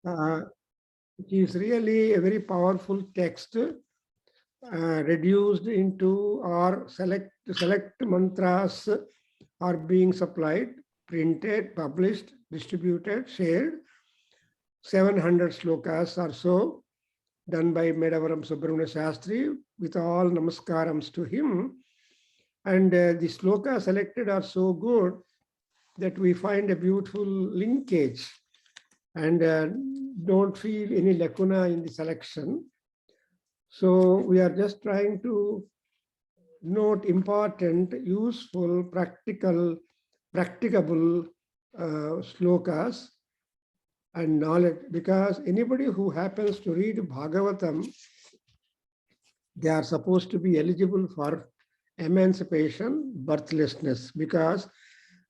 It is really a very powerful text, reduced into or select mantras are being supplied, printed, published, distributed, shared. 700 slokas or so, done by Medavaram Subramanya Shastri, with all namaskarams to him. And the slokas selected are so good that we find a beautiful linkage and don't feel any lacuna in the selection. So we are just trying to note important, useful, practicable slokas and knowledge, because anybody who happens to read Bhagavatam, they are supposed to be eligible for emancipation, birthlessness, because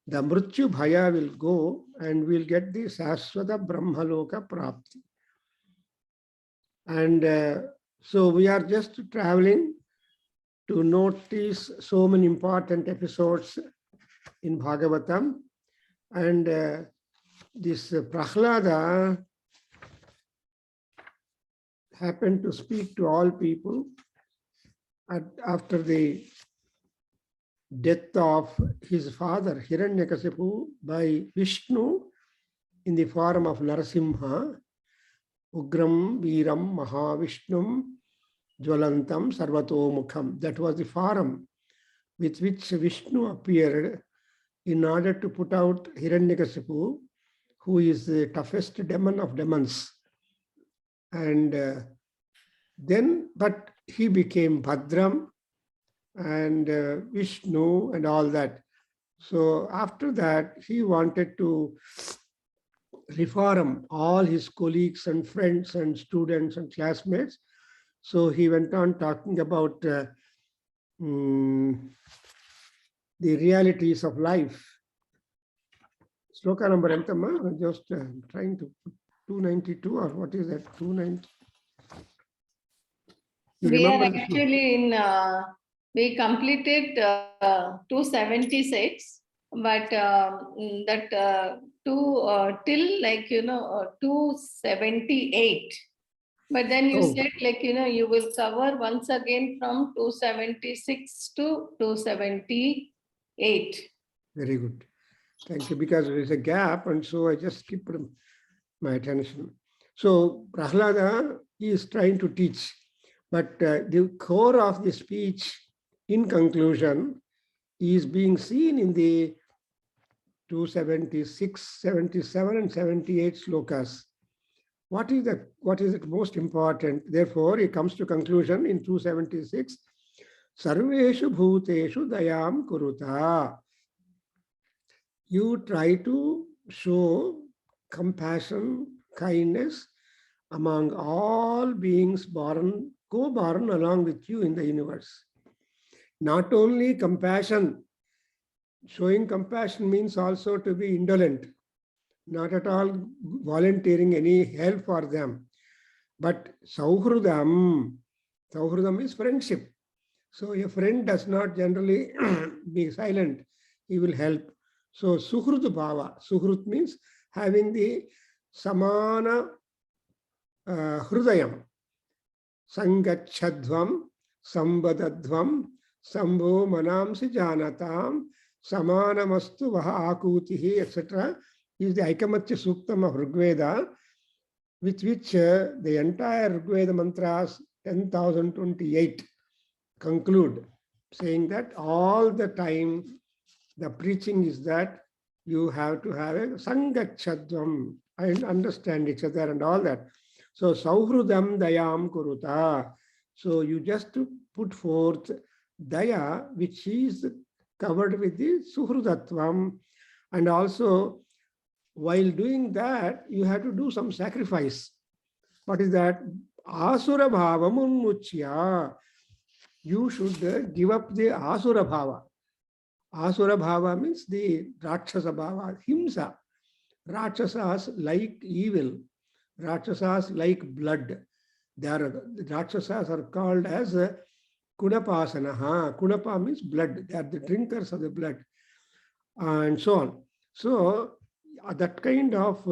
the Mrityu Bhaya will go and we'll get the Saswata Brahmaloka Prapti. And so we are just traveling to notice so many important episodes in Bhagavatam. And this Prahlada happened to speak to all people after the death of his father Hiranyakasipu by Vishnu in the form of Narasimha, Ugram Viram Mahavishnum Jwalantam Sarvatomukham. That was the form with which Vishnu appeared in order to put out Hiranyakasipu, who is the toughest demon of demons. And but he became Bhadram and Vishnu and all that. So after that, he wanted to reform all his colleagues and friends and students and classmates. So he went on talking about the realities of life. Sloka number entama, I'm just trying to put 292 or what is that? 290. We are actually in, we completed 276, but that till 278. But then you said you will cover once again from 276 to 278. Very good. Thank you, because there is a gap and so I just keep my attention. So Prahlada is trying to teach, but the core of the speech in conclusion is being seen in the 276, 77 and 78 slokas. What is it most important? Therefore, it comes to conclusion in 276. Sarveshu bhuteshu dayam kuruta. You try to show compassion, kindness among all beings co-born along with you in the universe. Not only compassion, showing compassion means also to be indolent, not at all volunteering any help for them. But sauhrudam is friendship. So a friend does not generally be silent, he will help. So suhrut bhava, suhrut means having the samana hrudayam, sangachadvam, sambadadvam, sambho manamsi janatam, samanamastu vaha akutihi, etc. is the Aikamatya Suktam of Rigveda, with which the entire Rigveda mantras 10,028 conclude, saying that all the time the preaching is that you have to have a Sangachadvam and understand each other and all that. So Sauhrudam Dayam Kuruta. So you just put forth Daya, which is covered with the Suhrudatvam, and also while doing that, you have to do some sacrifice. What is that? Asura bhava munmuchya. You should give up the asura bhava. Asura bhava means the Rakshasa bhava, himsa. Rakshasas like evil. Rakshasas like blood. The Rakshasas are called as Kunapasanaha. Kunapa means blood. They are the drinkers of the blood. And so on. So that kind of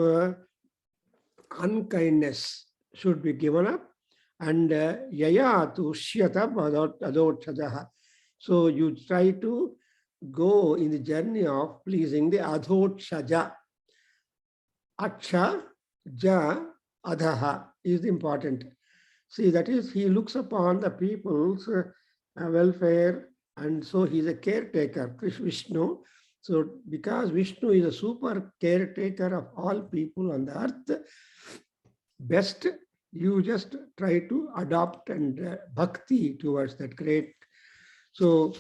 unkindness should be given up, and yaya tushyata adhochajaha. So you try to go in the journey of pleasing the adhochaja. Aksha, ja, adhaha is important. See, that is, he looks upon the people's welfare, and so he is a caretaker, Vishnu. So because Vishnu is a super caretaker of all people on the earth, best you just try to adopt and bhakti towards that great. So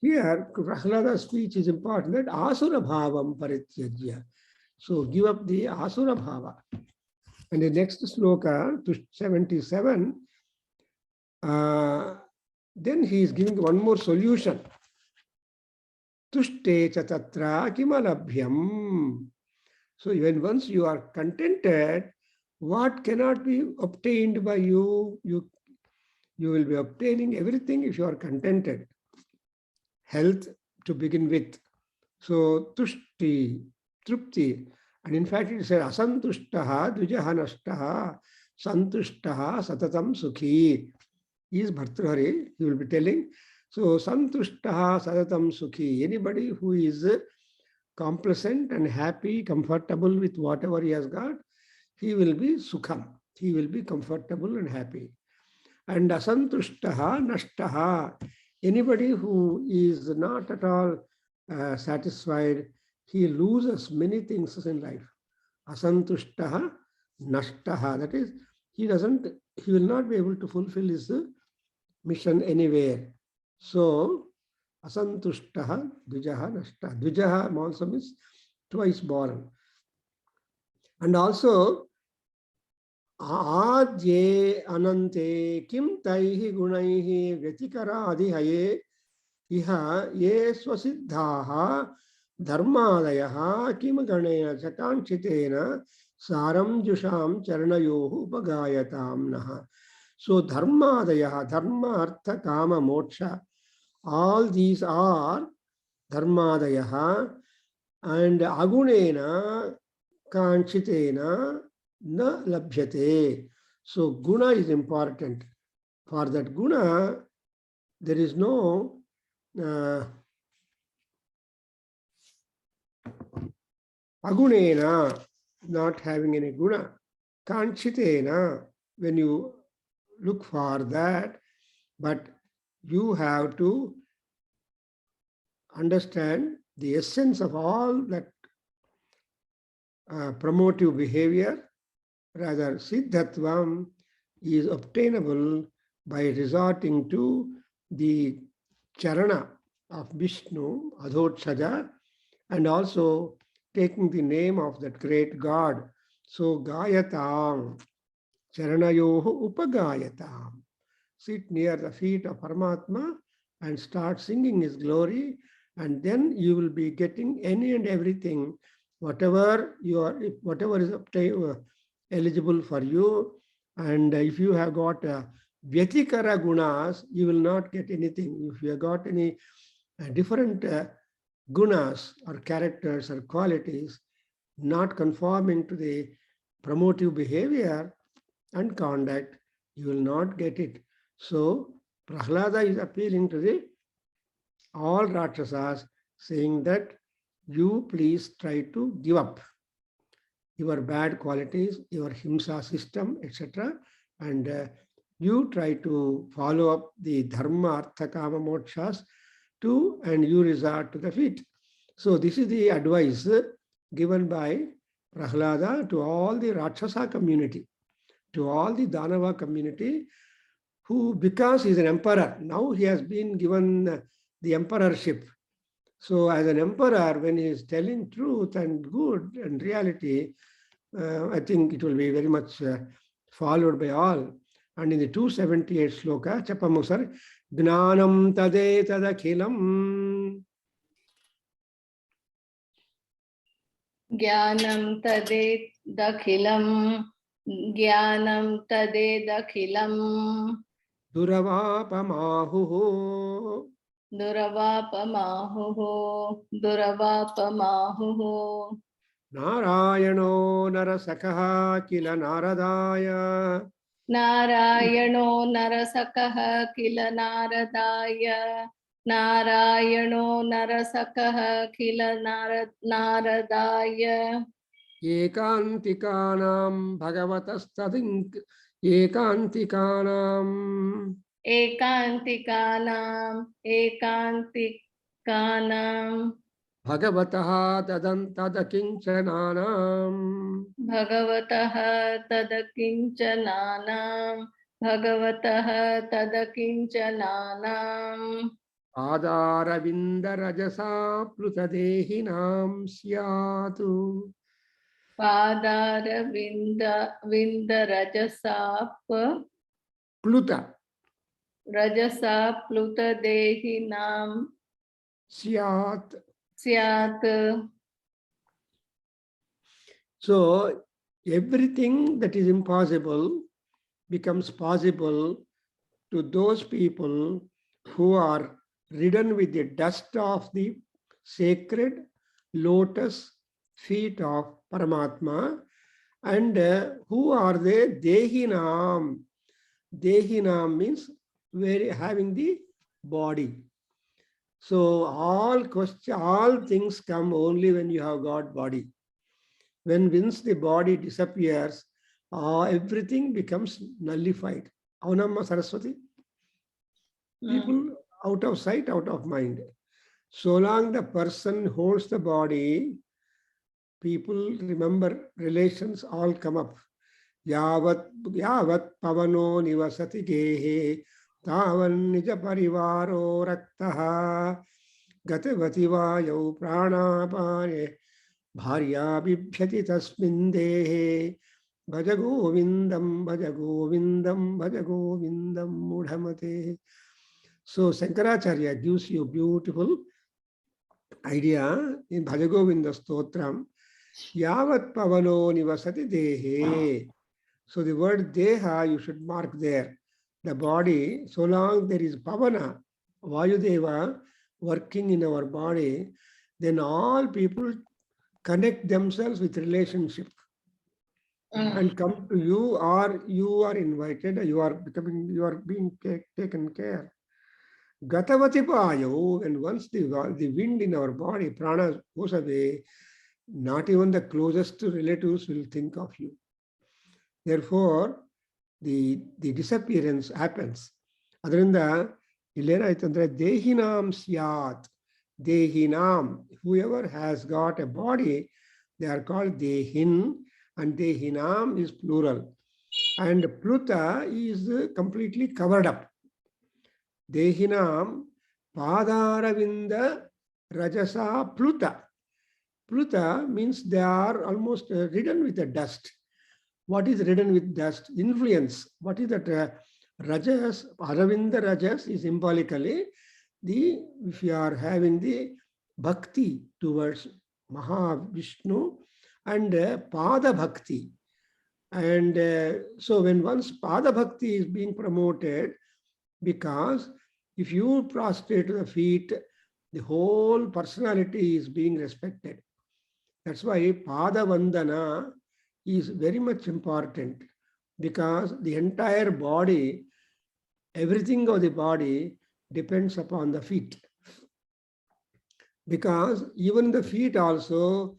here, Prahlada's speech is important, that asura bhavam parityajya. So give up the asura bhava. And the next sloka, to 77, then he is giving one more solution. Tushte cha tatra kimalabhyam. So even once you are contented, what cannot be obtained by you, you will be obtaining everything if you are contented. Health to begin with. So tushti, trupti. And in fact, it says asantushtaha dvijahanashtaha santushtaha satatam sukhi. He is Bhartrihari, he will be telling. So santushtaha satatam sukhi. Anybody who is complacent and happy, comfortable with whatever he has got, he will be sukham. He will be comfortable and happy. And asantushtaha nashtaha. Anybody who is not at all satisfied, he loses many things in life. Asantushtaha nashtaha. That is, he will not be able to fulfill his mission anywhere. So, asantushtaha dvijaha nashtaha. Dvijaha also means twice born. And also, Adye anante kim taihi gunaihi vyatikara adhihaye iha ye swasiddhaha dharmadayaha kim ganeya chakanchitena saram jusham charanayohu upagayatam naha. So dharmadayaha, dharma, artha, kama, moksha, all these are dharmadayaha, and agunena kanchitena na labhyate. So guna is important. For that guna, there is no agunena, not having any guna. Kanchitena, when you look for that, but you have to understand the essence of all that promotive behavior. Rather, siddhatvam is obtainable by resorting to the charana of Vishnu, Adhochaja, and also taking the name of that great God. So, gayatam, charanayoho upagayatam. Sit near the feet of Paramatma and start singing his glory, and then you will be getting any and everything, whatever is eligible for you. And if you have got vyatikara gunas, you will not get anything. If you have got any different gunas or characters or qualities not conforming to the promotive behavior and conduct, you will not get it. So Prahlada is appealing to all Rakshasas, saying that you please try to give up your bad qualities, your himsa system, etc. And you try to follow up the dharma, artha, kama, mokshas too, and you resort to the feet. So this is the advice given by Prahlada to all the Rakshasa community, to all the Danava community, who, because he is an emperor, now he has been given the emperorship. So as an emperor, when he is telling truth and good and reality, I think it will be very much followed by all. And in the 278 sloka, Chapamusar, Gnanam tade tadakhilam. Jnanam tade dakhilam. Jnanam tade dakhilam. Duravapamahuhu. Duravapamahuhu. Duravapamahuhu. Narayano narasakaha kila naradaya. Narayano narasakaha kila naradaya. Narayano narasakaha kila naradaya. Ekantikanam bhagavatasadink. Ekantikanam. Ekantikanam. Ekantikanam. Bhagavataha tadakinchananam. Bhagavataha tadakinchananam. Bhagavataha tadakinchananam. Adaravinda rajasa plutadehinam syatu. Padara vinda Pluta rajasa pluta dehinam syat. syat. So everything that is impossible becomes possible to those people who are ridden with the dust of the sacred lotus feet of Paramatma. And who are they? Dehinam. Dehinam means having the body. So all things come only when you have got body. Once the body disappears, everything becomes nullified. Aunamma Saraswati? People out of sight, out of mind. So long the person holds the body, people remember, relations all come up. Yavat pavano nivasati gehe tavan nija parivaro raktaha gatavati vayau pranapane bharya bibhyati tasmin dehe bhaja govindam bhaja govindam bhaja govindam mudhamate. So Shankaracharya gives you a beautiful idea in Bhajagovinda Stotram. Yavat pavano nivasati dehe. So the word deha you should mark there. The body, so long there is pavana, Vayudeva working in our body, then all people connect themselves with relationship and come to you, or you are invited, you are being taken care. Gatavati payo, and once the wind in our body, prana goes away, not even the closest relatives will think of you. Therefore, the disappearance happens. Adrinda, ilena dehinam syat. Dehinam, whoever has got a body, they are called dehin, and dehinam is plural. And pluta is completely covered up. Dehinam padaravinda rajasa pluta. Pluta means they are almost ridden with the dust. What is ridden with dust? Influence. What is that? Rajas, Aravinda Rajas is symbolically if you are having the bhakti towards Mahavishnu and Pada Bhakti. And so when once Pada Bhakti is being promoted, because if you prostrate to the feet, the whole personality is being respected. That's why Pada Vandana is very much important, because the entire body, everything of the body depends upon the feet. Because even the feet also,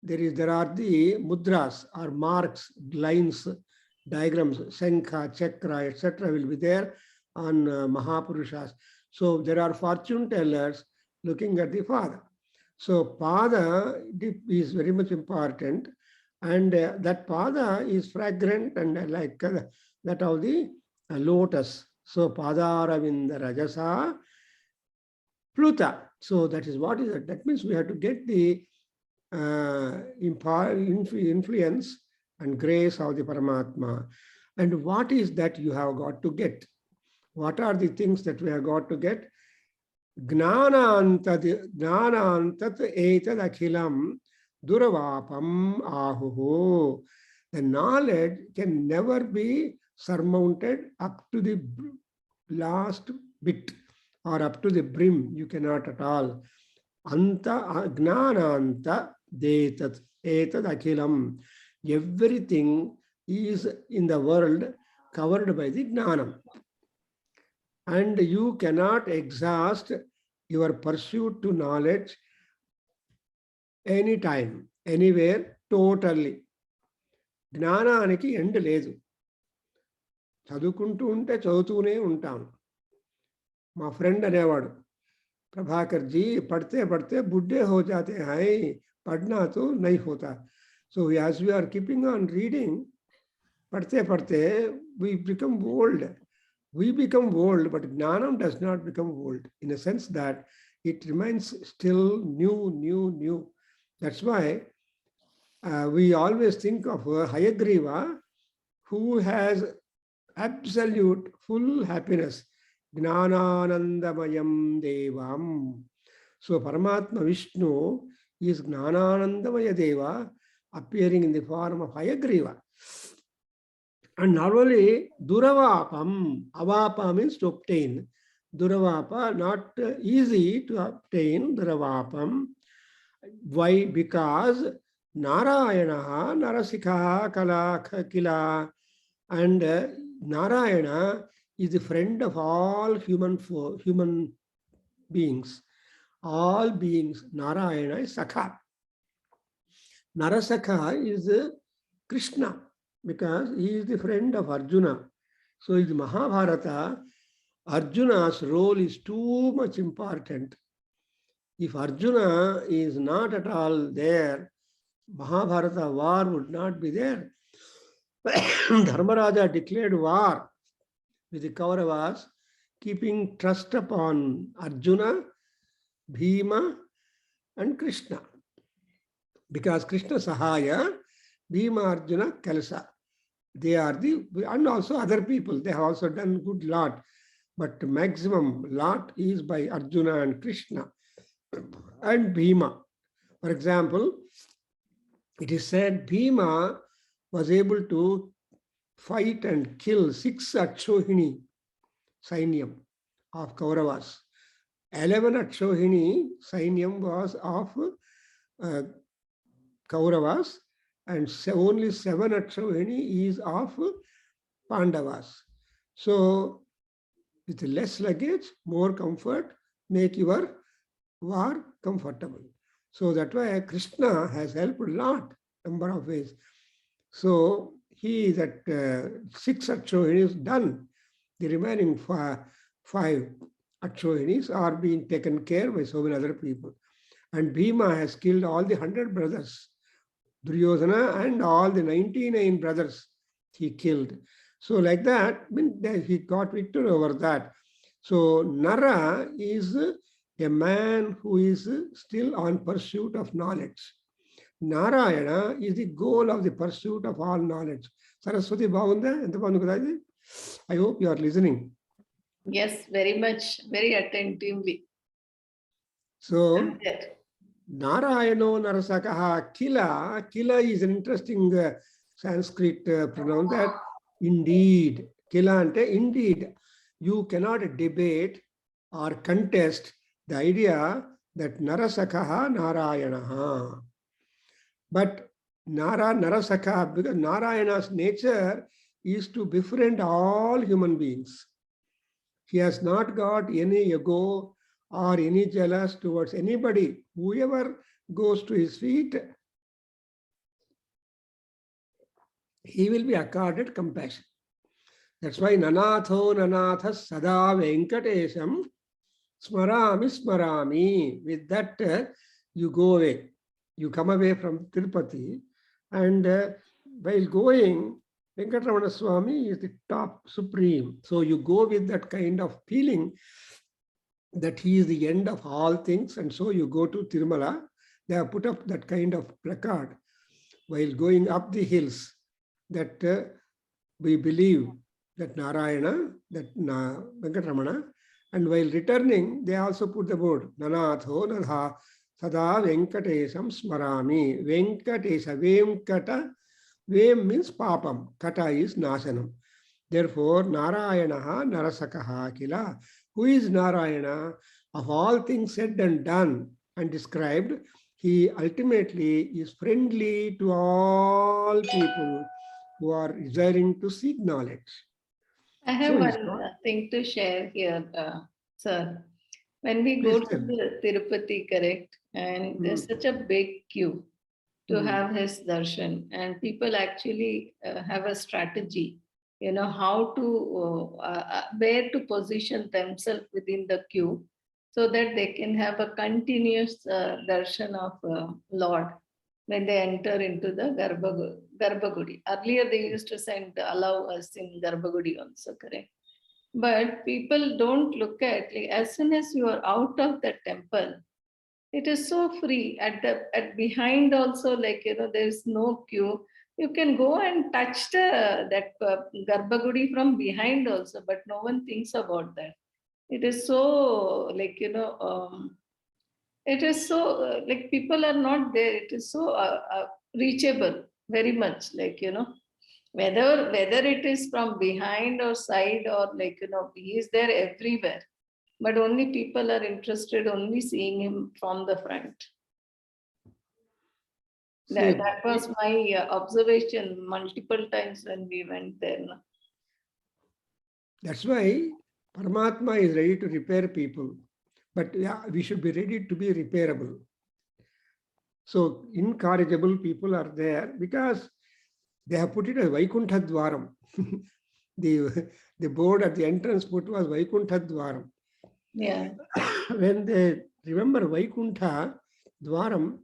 there are the mudras or marks, lines, diagrams, Shankha, Chakra, etc. will be there on Mahapurushas. So there are fortune tellers looking at the Pada. So Pada is very much important, and that Pada is fragrant and like that of the lotus. So Padaravinda Rajasa Pluta. So that is what is it. That means we have to get the influence and grace of the Paramatma. And what is that you have got to get? What are the things that we have got to get? Gnanantat etad akhilam duravapam ahuhu. The knowledge can never be surmounted up to the last bit or up to the brim. You cannot at all. Anta gnananta detat. etad akhilam. Everything is in the world covered by the gnanam. And you cannot exhaust your pursuit to knowledge anytime, anywhere, totally. జ్ఞానానికి end లేదు. చదువుకుంటూ ఉంటే చదువుతూనే ఉంటాను. మా friend అనేవాడు, Prabhakar G పढ़ते पढ़ते బుడ్ढे हो जाते हैं, पढ़ना तो नहीं होता. So as we are keeping on reading, पढ़ते पढ़ते we become old. We become old, but gnanam does not become old, in a sense that it remains still new. That's why we always think of Hayagriva, who has absolute full happiness, Gnananandamayam Devam. So Paramatma Vishnu is Gnananandamaya Deva, appearing in the form of Hayagriva. And not only Duravapam, Avapa means to obtain. Duravapa, not easy to obtain, Duravapam. Why? Because Narayana, Narasikha, Kala, Kila, and Narayana is the friend of all human beings. All beings, Narayana is Sakha. Narasakha is Krishna, because he is the friend of Arjuna. So in the Mahabharata, Arjuna's role is too much important. If Arjuna is not at all there, Mahabharata war would not be there. Dharmaraja declared war with the Kauravas, keeping trust upon Arjuna, Bhima, and Krishna. Because Krishna Sahaya, Bhima, Arjuna, Kalsa. They are and also other people, they have also done good lot. But maximum lot is by Arjuna and Krishna and Bhima. For example, it is said Bhima was able to fight and kill 6 Akshohini Sainyam of Kauravas. 11 Akshohini Sainyam was of Kauravas, and only 7 Akshohini is of Pandavas. So, with less luggage, more comfort, make your war comfortable. So that's why Krishna has helped a lot, number of ways. So he that 6 Akshohinis done. The remaining 5 Akshohinis are being taken care by so many other people. And Bhima has killed all the 100 brothers. Duryodhana and all the 99 brothers he killed. So like that, he got victory over that. So Nara is a man who is still on pursuit of knowledge. Narayana is the goal of the pursuit of all knowledge. Saraswati Bhavanda, I hope you are listening. Yes, very much, very attentively. So, Narayano Narasakaha Kila. Kila is an interesting Sanskrit pronoun that indeed. Kila ante indeed. You cannot debate or contest the idea that Narasakaha Narayanaha. But Narasakha, because Narayana's nature is to befriend all human beings. He has not got any ego or any jealous towards anybody. Whoever goes to his feet, he will be accorded compassion. That's why Nanatho Nanathas Sada Venkatesham Smarami. With that, you go away. You come away from Tirupati, and while going, Venkatramana Swami is the top supreme. So you go with that kind of feeling that he is the end of all things, and so you go to Tirumala. They have put up that kind of placard while going up the hills, that we believe that Narayana, that Venkatramana, and while returning, they also put the word Nanatho Nadha Sada Venkatesam Smarami. Venkatesa, Venkata, Vem means papam, kata is nasanam. Therefore, Narayanaha Narasakaha Kila. Who is Narayana? Of all things said and done and described, he ultimately is friendly to all people who are desiring to seek knowledge. I have So one thing to share here, sir. When we go please to tell me. the Tirupati, correct, and there's such a big queue to have his darshan, and people actually have a strategy, how to where to position themselves within the queue, so that they can have a continuous darshan of Lord when they enter into the Garbhagudi. Earlier they used to allow us in Garbhagudi also, correct? But people don't look at, like, as soon as you are out of the temple, it is so free. At behind also, like, there is no queue. You can go and touch that Garbhagudi from behind also, but no one thinks about that. It is so, like, it is so like, people are not there. It is so reachable very much, like, whether it is from behind or side, or, like, he is there everywhere, but only people are interested only seeing him from the front. That was my observation multiple times when we went there. No? That's why Paramatma is ready to repair people. But yeah, we should be ready to be repairable. So incorrigible people are there because they have put it as Vaikuntha Dwaram. the board at the entrance put was Vaikuntha Dwaram. Yeah. When they remember Vaikuntha Dwaram,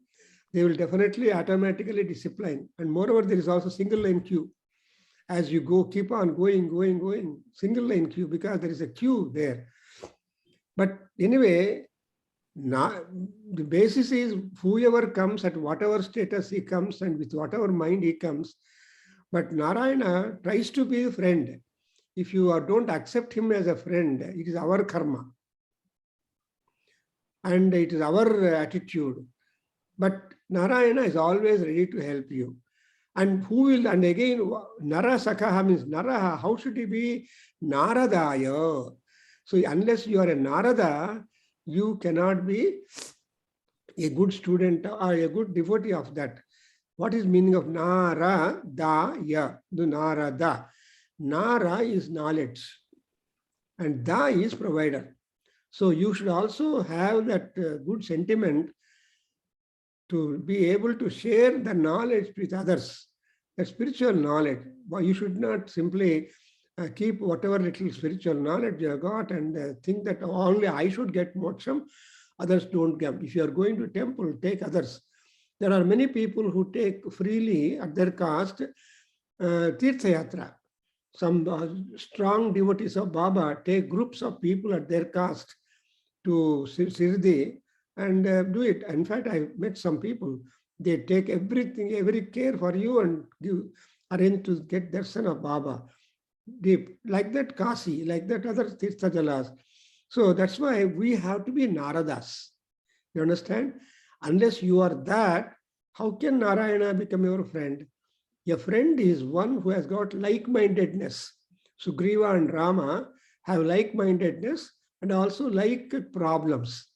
they will definitely automatically discipline. And moreover, there is also single lane queue. As you go, keep on going, single lane queue, because there is a queue there. But anyway, the basis is whoever comes at whatever status he comes and with whatever mind he comes. But Narayana tries to be a friend. If you don't accept him as a friend, it is our karma. And it is our attitude. But Narayana is always ready to help you. And who will, and again, Nara Sakaha means Naraha, how should he be? Naradaya. So unless you are a Narada, you cannot be a good student or a good devotee of that. What is meaning of Naradaya? The Narada. Nara is knowledge and Da is provider. So you should also have that good sentiment to be able to share the knowledge with others, the spiritual knowledge. Well, you should not simply keep whatever little spiritual knowledge you have got and think that only I should get moksham, others don't get. If you are going to temple, take others. There are many people who take freely at their cost Tirtha Yatra. Some strong devotees of Baba take groups of people at their cost to Sirdi and do it. In fact, I met some people, they take everything, every care for you and arrange to get darshan of Baba. Deep, like that Kasi, like that other Tirtha Jalas. So that's why we have to be Naradas. You understand? Unless you are that, how can Narayana become your friend? A friend is one who has got like-mindedness. Sugriva and Rama have like-mindedness and also like problems.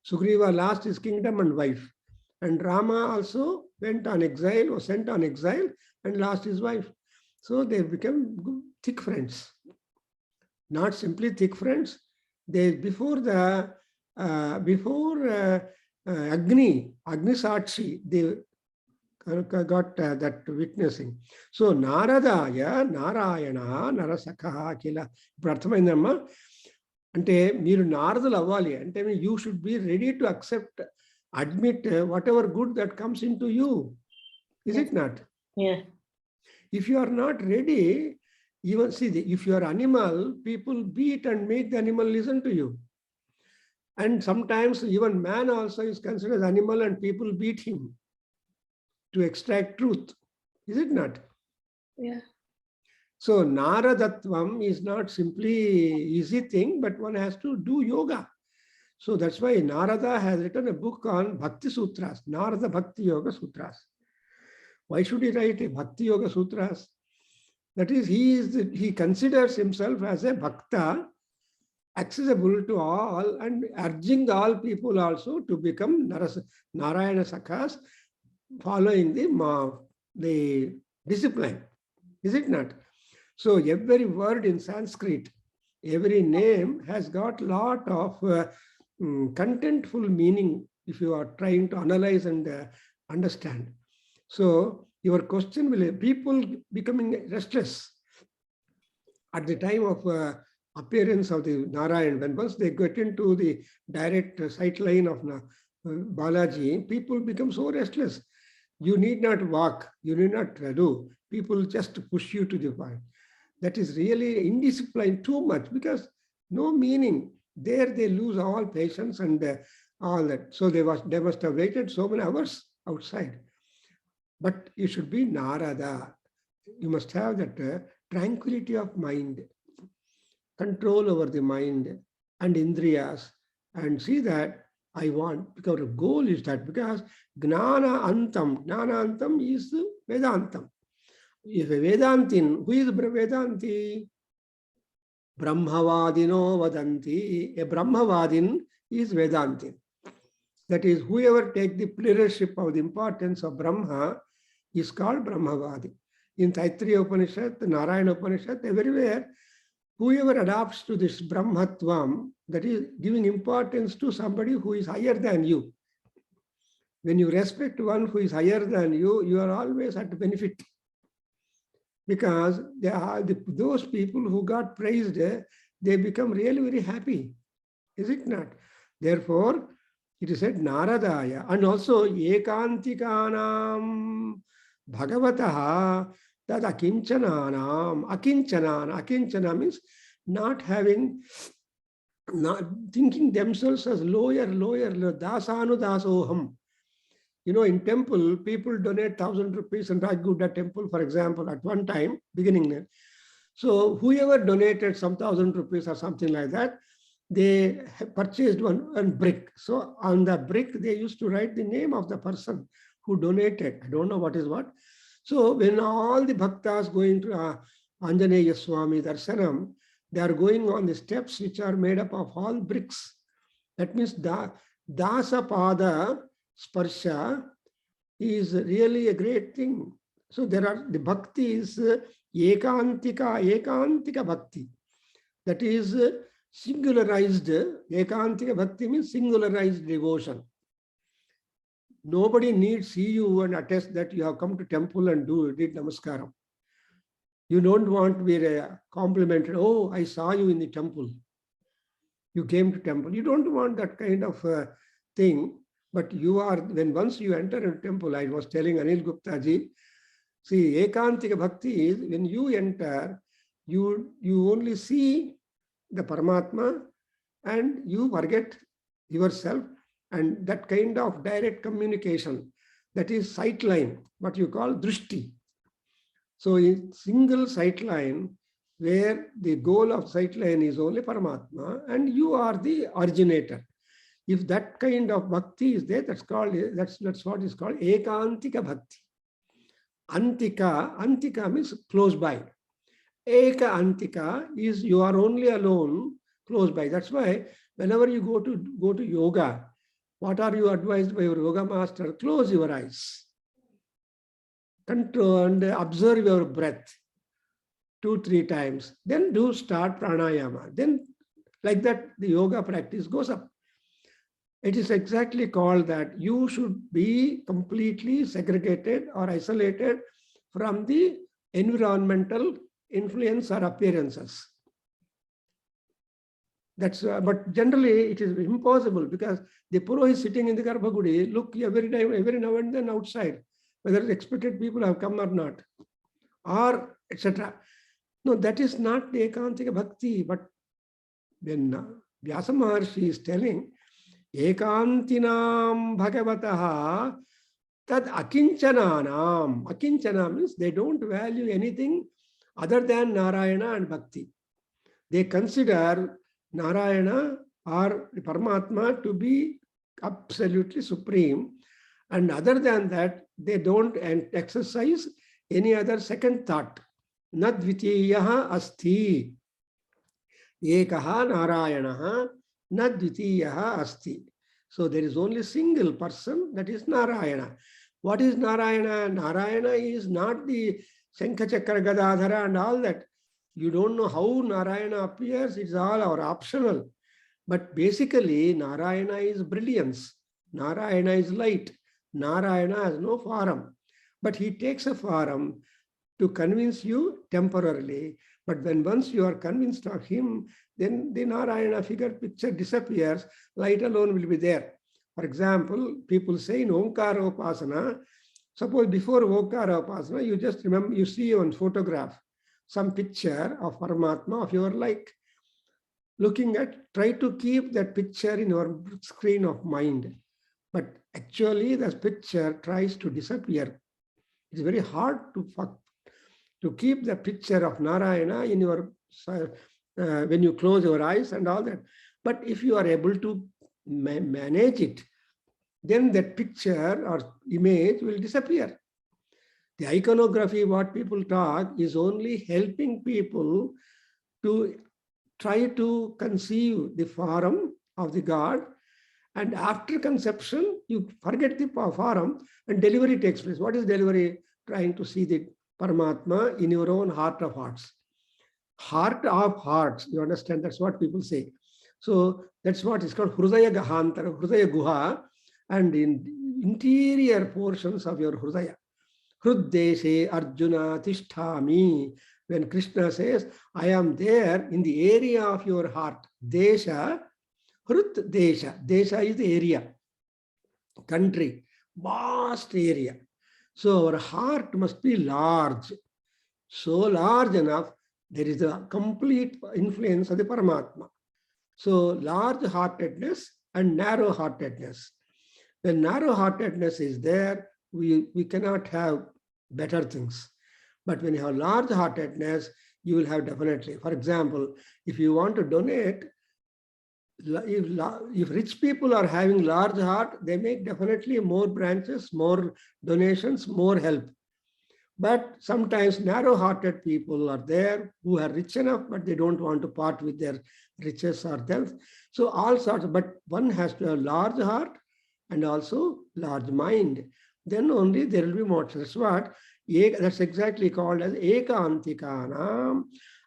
Sugriva lost his kingdom and wife. And Rama also went on exile, was sent on exile and lost his wife. So they become thick friends. Not simply thick friends. They before Agni Sakshi, they got that witnessing. So Naradaya, Narayana, Narasakaha, Kila. ఇప్పుడు అర్థమైందమ్మా అంటే మీరు నారదులు అవ్వాలి అంటే you should be ready to accept, admit whatever good that comes into you. Is it not? Yeah. If you are not ready, even see, if you are animal, people beat and make the animal listen to you. And sometimes even man also is considered as animal and people beat him to extract truth. Is it not? Yeah. So Naradatvam is not simply easy thing, but one has to do yoga. So that's why Narada has written a book on Bhakti Sutras, Narada Bhakti Yoga Sutras. Why should he write a Bhakti Yoga Sutras? That is, he considers himself as a bhakta accessible to all and urging all people also to become Narayana Sakhas, following the discipline. Is it not? So every word in Sanskrit, every name has got lot of contentful meaning if you are trying to analyze and understand. So your question will, people becoming restless at the time of appearance of the Narayan. When once they get into the direct sight line of Balaji, people become so restless. You need not walk, you need not do. People just push you to the point. That is really indiscipline too much, because no meaning. There they lose all patience and all that. So they must have waited so many hours outside. But you should be Narada. You must have that tranquility of mind, control over the mind and indriyas, and see that I want, because the goal is that, because Gnana Antam is Vedantam. If a Vedantin, who is Vedanti? Brahmavadino Vadanti. A Brahmavadin is Vedantin. That is, whoever take the leadership of the importance of Brahma is called Brahmavadi. In Taittiriya Upanishad, Narayana Upanishad, everywhere, whoever adopts to this Brahmatvam, that is giving importance to somebody who is higher than you. When you respect one who is higher than you, you are always at benefit. Because they are those people who got praised, they become really very happy. Is it not? Therefore, it is said Naradaya. And also Ekantikanam Bhagavataha Tad Akinchananam. Akinchana means not having, not thinking themselves as lower, dasanu dasoham. You know, in temple, people donate 1,000 rupees in Rajguda temple, for example, at one time, beginning there. So whoever donated some 1,000 rupees or something like that, they purchased one brick. So on the brick, they used to write the name of the person who donated. I don't know what is what. So when all the bhaktas going to Anjaneya Swami Darshanam, they are going on the steps which are made up of all bricks. That means Dasa Pada Sparsha is really a great thing. So there are, the bhakti is ekantika bhakti. That is singularized. Ekantika bhakti means singularized devotion. Nobody needs see you and attest that you have come to temple and did namaskaram. You don't want to be complimented. Oh, I saw you in the temple. You came to temple. You don't want that kind of thing. But you are, when once you enter a temple, I was telling Anil Gupta ji, see, Ekantika Bhakti is when you enter, you only see the Paramatma and you forget yourself, and that kind of direct communication, that is sight line, what you call drishti. So in single sight line, where the goal of sight line is only Paramatma and you are the originator. If that kind of bhakti is there, that's what is called Ekantika Bhakti. Antika means close by. Eka Antika is you are only alone, close by. That's why whenever you go to yoga, what are you advised by your yoga master? Close your eyes. Control and observe your breath 2-3 times. Then do start pranayama. Then like that, the yoga practice goes up. It is exactly called that you should be completely segregated or isolated from the environmental influence or appearances. That's but generally it is impossible, because the Purohit is sitting in the Garbhagudi, look every now and then outside, whether expected people have come or not, or etc. No, that is not the Ekantika Bhakti. But when Vyasa Maharshi is telling, Ekantinam Bhagavataha Tad Akinchananam. Akinchana means they don't value anything other than Narayana and Bhakti. They consider Narayana or Paramatma to be absolutely supreme, and other than that, they don't exercise any other second thought. Nadvitiyaha asti. Ekaha Narayanaha na dvitiyaha asti. So there is only single person, that is Narayana. What is Narayana? Narayana is not the Shankha Chakra Gadadhara and all that. You don't know how Narayana appears, it's all our optional. But basically, Narayana is brilliance. Narayana is light. Narayana has no form. But he takes a form to convince you temporarily. But when once you are convinced of him, then the Narayana figure picture disappears. Light alone will be there. For example, people say in Omkara Upasana, suppose before Omkara Upasana, you just remember, you see on photograph some picture of Paramatma of your like. Looking at, try to keep that picture in your screen of mind. But actually, the picture tries to disappear. It's very hard to keep the picture of Narayana in your, when you close your eyes and all that. But if you are able to manage it, then that picture or image will disappear. The iconography, what people talk, is only helping people to try to conceive the form of the God, and after conception, you forget the form and delivery takes place. What is delivery? Trying to see the Paramatma in your own heart of hearts. Heart of hearts, you understand? That's what people say. So that's what is called Hrudaya Gahantara, Hrudaya Guha, and in interior portions of your Hrudaya. Hruddeshe Arjuna Tishtami. When Krishna says, I am there in the area of your heart. Desha, Hrut Desha. Desha is the area, country, vast area. So our heart must be large. So large enough, there is a complete influence of the Paramatma. So large-heartedness and narrow-heartedness. When narrow-heartedness is there, we cannot have better things. But when you have large-heartedness, you will have definitely. For example, if you want to donate, if rich people are having large heart, they make definitely more branches, more donations, more help. But sometimes narrow-hearted people are there who are rich enough, but they don't want to part with their riches or wealth. So all sorts, but one has to have large heart and also large mind. Then only there will be moksha. That's what, that's exactly called as ekantikanam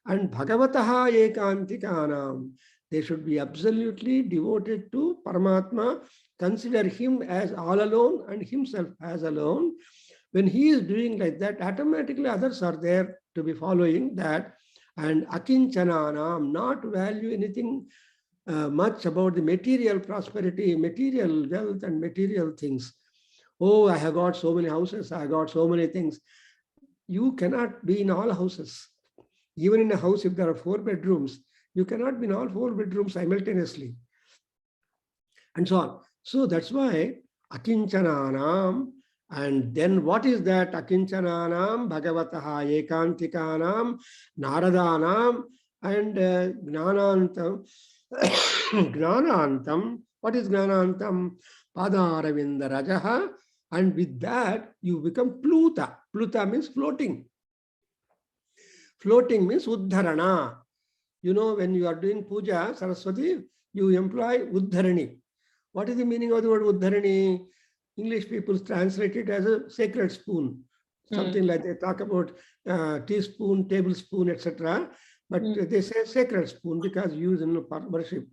and bhagavataha ekantikanam. They should be absolutely devoted to Paramatma, consider him as all alone and himself as alone. When he is doing like that, automatically others are there to be following that. And akinchananam, not value anything much about the material prosperity, material wealth and material things. Oh, I have got so many houses, I got so many things. You cannot be in all houses. Even in a house, if there are 4 bedrooms, you cannot be in all 4 bedrooms simultaneously. And so on. So that's why akinchananam. And then what is that? Akinchananam, Bhagavataha ekantikanam, Naradanam, and Gnanantam. Gnanantam. What is Gnanantam? Padaravinda Rajaha. And with that, you become Pluta. Pluta means floating. Floating means Uddharana. You know, when you are doing puja, Saraswati, you employ Uddharani. What is the meaning of the word Uddharani? English people translate it as a sacred spoon. Something like they talk about teaspoon, tablespoon, etc. But they say sacred spoon because used in worship.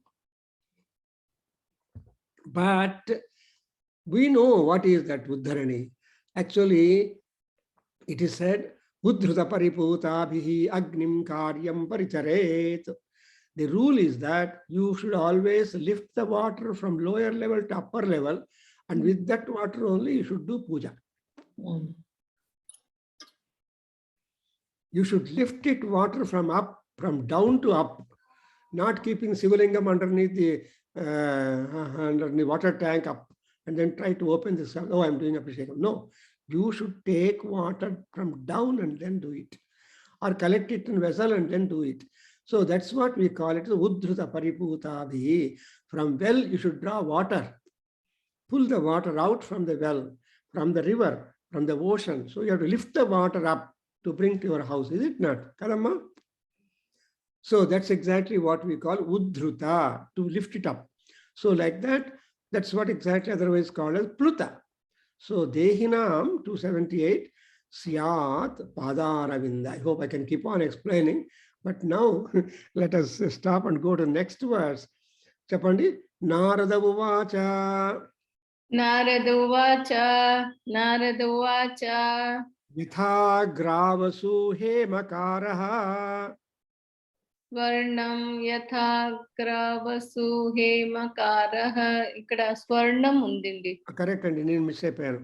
But we know what is that Uddharani. Actually, it is said, Uddhruta pariputabihi agnim karyam paricharet. The rule is that you should always lift the water from lower level to upper level, and with that water only you should do puja. You should lift it water from up, from down to up, not keeping Sivalingam underneath the water tank up and then try to open this. Oh, I'm doing Abhishekam. No, you should take water from down and then do it, or collect it in vessel and then do it. So that's what we call it, Uddhruta pariputabihi. From well, you should draw water. Pull the water out from the well, from the river, from the ocean. So you have to lift the water up to bring to your house. Is it not? Kadamma? So that's exactly what we call Uddhruta, to lift it up. So like that, that's what exactly otherwise called as Pluta. So Dehinam 278 Syat Padaravinda. I hope I can keep on explaining. But now let us stop and go to the next verse. Chapandi Narada Uvacha Naraduvacha, Naraduvacha, Yatha Gravasu Hemakaraha. స్వర్ణం యథాగ్రవసు హేమకారః. ఇక్కడ స్వర్ణం ఉందండి. Correct, and నేను miss అయిపోయాను.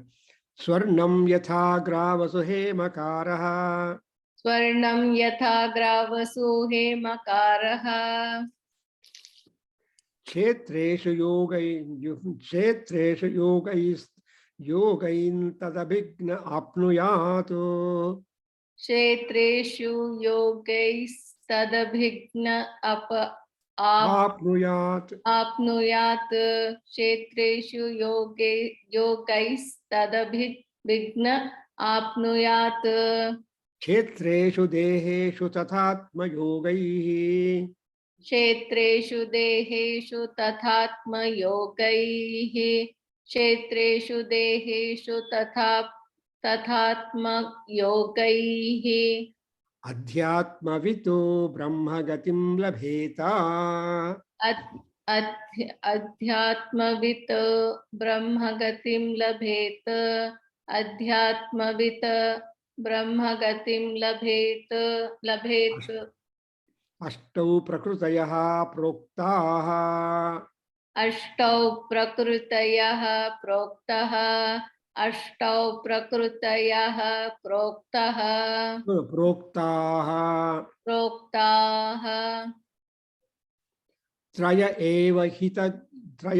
స్వర్ణం యథా గ్రావసు హేమకారః. స్వర్ణం యథాగ్రవసు హేమకారః. క్షేత్రేషు యోగైన్ తదభిజ్ఞ ఆప్నుయాత్. క్షేత్రేషు యోగైస్తదభిజ్ఞ ఆప్నుయాత్. ఆప్నుయాత్. క్షేత్రేషు యోగైస్తదభిజ్ఞ ఆప్నుయాత్. క్షేత్రేషు దేహేషు తథాత్మయోగైః. क्षेत्रेषु देहेषु तथात्मयोगैः. क्षेत्रेषु देहेषु तथात्मयोगैः. అధ్యాత్మవితో బ్రహ్మగతిం లభేత. अध्यात्मवित् ब्रह्मगतिं लभेत. अध्यात्मवित् ब्रह्मगतिं लभेत. అష్టౌ ప్రకృతయః ప్రోక్తాః. अष्टौ प्रकृतयः प्रोक्तः. अष्टौ प्रकृतयः प्रोक्तः. प्रोक्ताः. त्रय एव हि तद्गुणाः.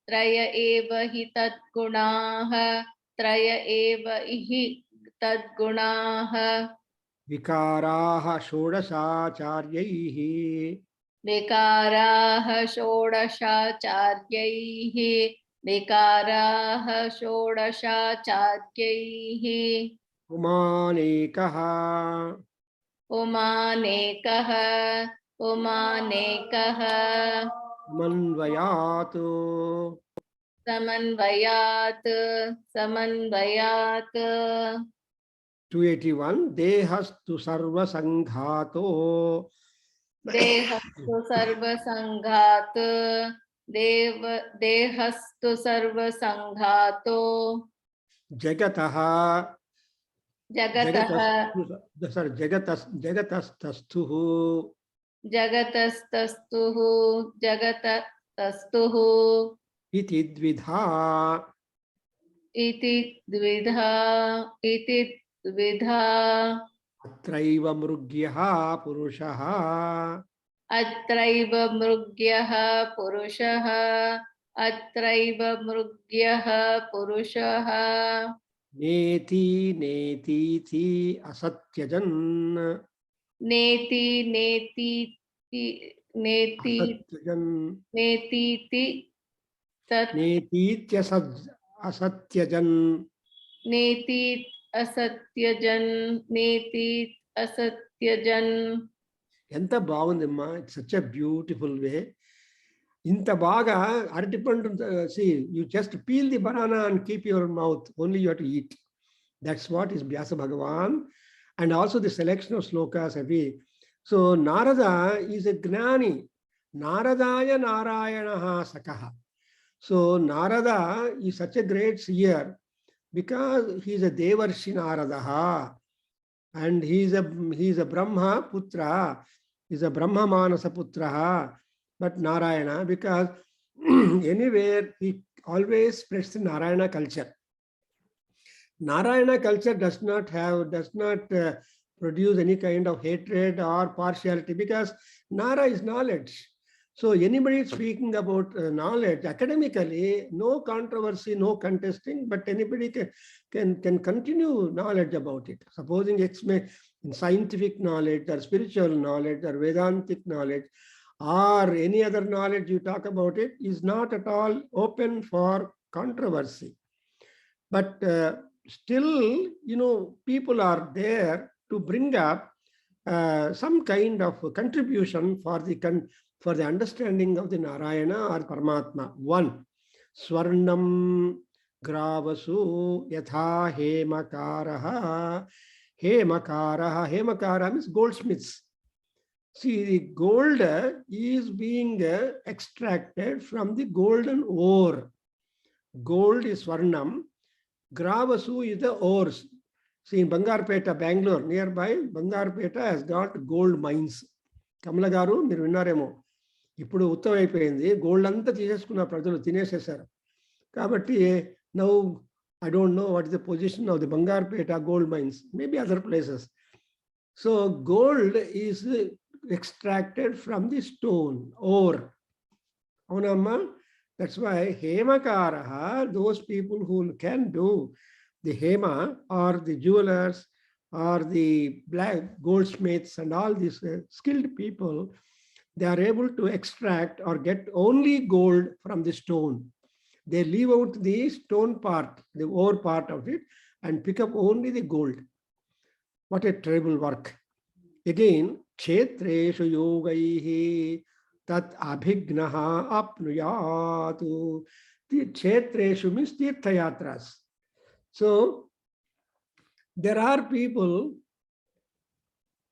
त्रय एव हि तद्गुणाः. त्रय एव हि तद्गुणाः. विकाराः षोडशाचार्यैः. विकाराः षोडशाचार्यैः. विकाराः षोडशाचार्यैः. पुमानेकः. पुमानेकः. पुमानेकः. समन्वयात्. समन्वयात्. समन्वयात्. 281 देहस्तु सर्वसंघातो. देहस्तु सर्वसंघात्. देहस्तु सर्वसंघातो. जगतः जगतस्तस्थुः. जगतस्तस्तुः. इति द्विधा. अत्रैव मृग्यः पुरुषः. अत्रैव मृग्यः पुरुषः. अत्रैव मृग्यः पुरुषः. नेति नेतीति असत्यजन्. नेति नेतीति नेतीति असत्यजन्. नेति असत्यजन्. नेति असत्यजन्. ఎంత బాగుందమ్మా. It's such a beautiful way. ఇంత బాగా అరటిపండు, see you just peel the banana and keep your mouth, only you have to eat. That's what is Vyasa Bhagavan. And also the selection of shlokas అవి. So Narada is a jnani. నారదాయ నారాయణ సఖః. So Narada is such a great seer because he is a Devarshi Narada, and he is a Brahma Putra, he is a Brahma Manasa Putra, but Narayana, because anywhere he always spreads the Narayana culture. Narayana culture does not produce any kind of hatred or partiality, because Nara is knowledge. So anybody speaking about knowledge academically, no controversy, no contesting, but anybody can continue knowledge about it. Supposing in scientific knowledge or spiritual knowledge or Vedantic knowledge or any other knowledge you talk about, it is not at all open for controversy. But still, people are there to bring up some kind of contribution for the understanding of the Narayana or Paramatma. One, Swarnam Gravasu Yatha Hemakaraha. Hemakara means goldsmiths. See, the gold is being extracted from the golden ore. Gold is Swarnam. Gravasu is the ores. See, in Bangarpeta, Bangalore, nearby, Bangarpeta has got gold mines. Kamalagaru, మీరు విన్నారేమో ఇప్పుడు ఉత్తమైపోయింది gold అంతా తీసేసుకున్న ప్రజలు తినేసేశారు కాబట్టి now I don't know what is the position of the Bangarpeta gold mines, maybe other places. So gold is extracted from the stone ore. Aunamma, that's why Hemakaraha, those people who can do the Hema or the jewelers or the black goldsmiths and all these skilled people, they are able to extract or get only gold from the stone. They leave out the stone part, the ore part of it, and pick up only the gold. What a terrible work. Again, Kshetreshu yogaihi tat abhignaha apnuyatu. The Kshetreshu means Tirtha Yatras. So, there are people